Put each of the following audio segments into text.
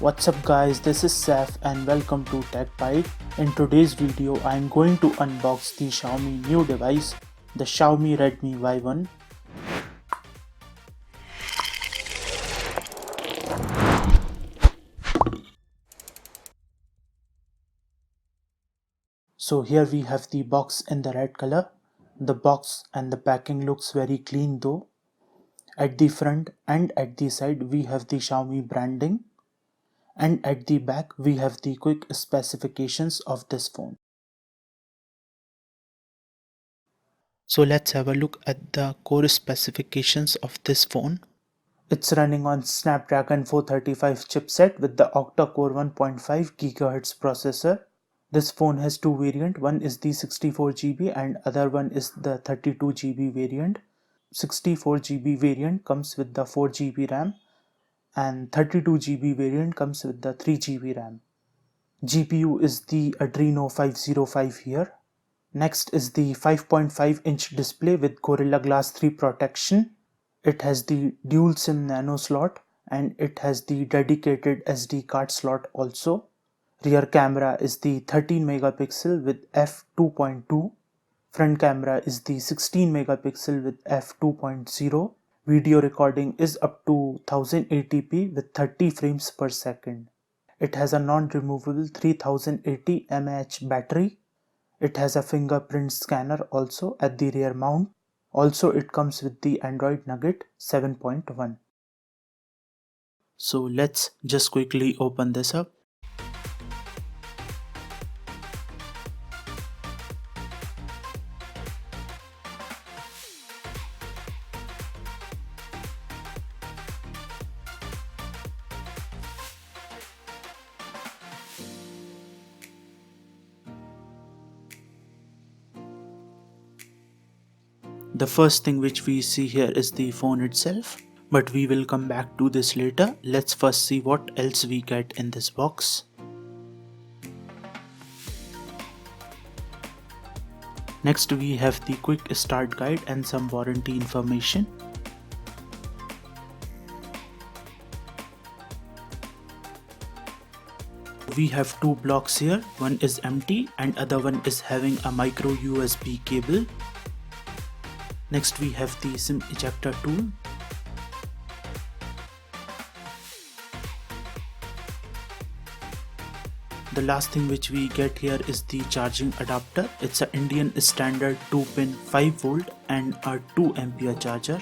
What's up guys, this is Saf and welcome to Techbyte. In today's video, I am going to unbox the Xiaomi new device, the Xiaomi Redmi Y1. So here we have the box in the red color. The box and the packing looks very clean though. At the front and at the side we have the Xiaomi branding. And at the back we have the quick specifications of this phone. So let's have a look at the core specifications of this phone. It's running on Snapdragon 435 chipset with the octa-core 1.5 GHz processor. This phone has two variants, one is the 64GB and other one is the 32GB variant. 64GB variant comes with the 4GB RAM and 32GB variant comes with the 3GB RAM. GPU is the Adreno 505 here. Next is the 5.5-inch display with Gorilla Glass 3 protection. It has the dual SIM nano slot and it has the dedicated SD card slot also. Rear camera is the 13 megapixel with f2.2. Front camera is the 16 megapixel with f2.0. Video recording is up to 1080p with 30 frames per second. It has a non-removable 3080 mAh battery. It has a fingerprint scanner also at the rear mount. Also, it comes with the Android Nugget 7.1. So let's just quickly open this up. The first thing which we see here is the phone itself, but we will come back to this later. Let's first see what else we get in this box. Next we have the quick start guide and some warranty information. We have two blocks here, one is empty and other one is having a micro USB cable. Next we have the SIM ejector tool. The last thing which we get here is the charging adapter. It's an Indian standard 2-pin 5V and a 2A charger.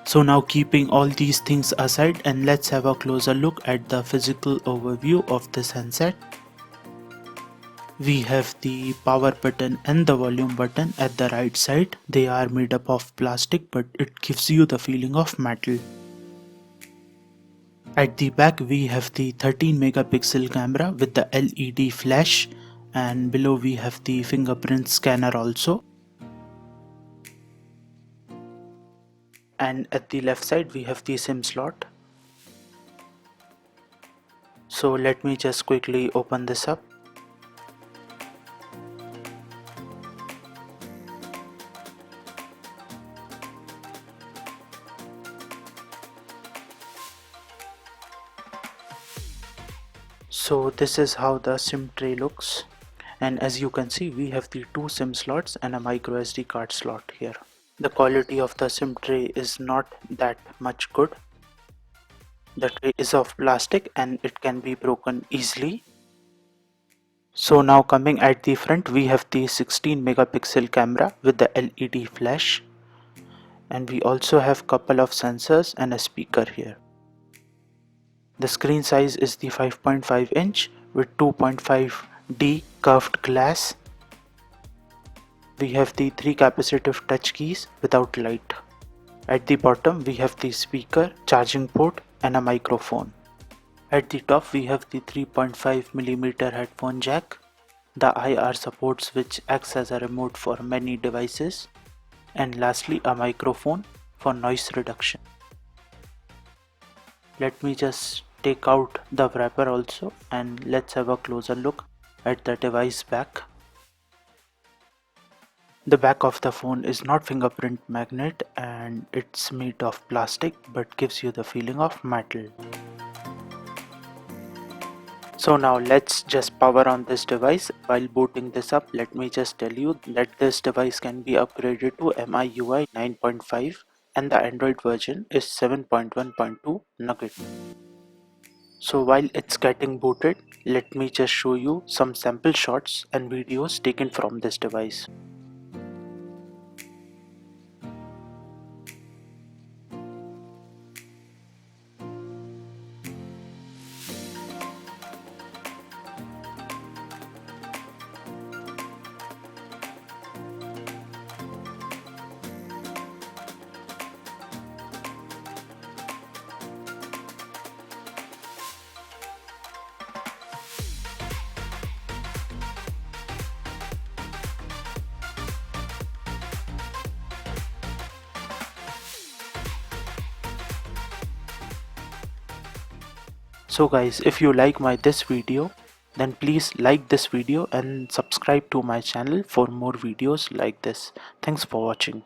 So now keeping all these things aside, and let's have a closer look at the physical overview of this handset. We have the power button and the volume button at the right side. They are made up of plastic, but it gives you the feeling of metal. At the back we have the 13 megapixel camera with the LED flash, and below we have the fingerprint scanner also. And at the left side we have the SIM slot. So let me just quickly open this up. So this is how the SIM tray looks, and as you can see we have the two SIM slots and a micro SD card slot here. The quality of the SIM tray is not that much good. The tray is of plastic and it can be broken easily. So now coming at the front we have the 16 megapixel camera with the LED flash, and we also have couple of sensors and a speaker here. The screen size is the 5.5 inch with 2.5D curved glass. We have the 3 capacitive touch keys without light. At the bottom we have the speaker, charging port and a microphone. At the top we have the 3.5mm headphone jack, the IR supports which acts as a remote for many devices, and lastly a microphone for noise reduction. Let me just take out the wrapper also and let's have a closer look at the device back. The back of the phone is not fingerprint magnet and it's made of plastic but gives you the feeling of metal. So now let's just power on this device. While booting this up, let me just tell you that this device can be upgraded to MIUI 9.5 and the Android version is 7.1.2 Nugget. So while it's getting booted, let me just show you some sample shots and videos taken from this device. So guys, if you like this video, then please like this video and subscribe to my channel for more videos like this. Thanks for watching.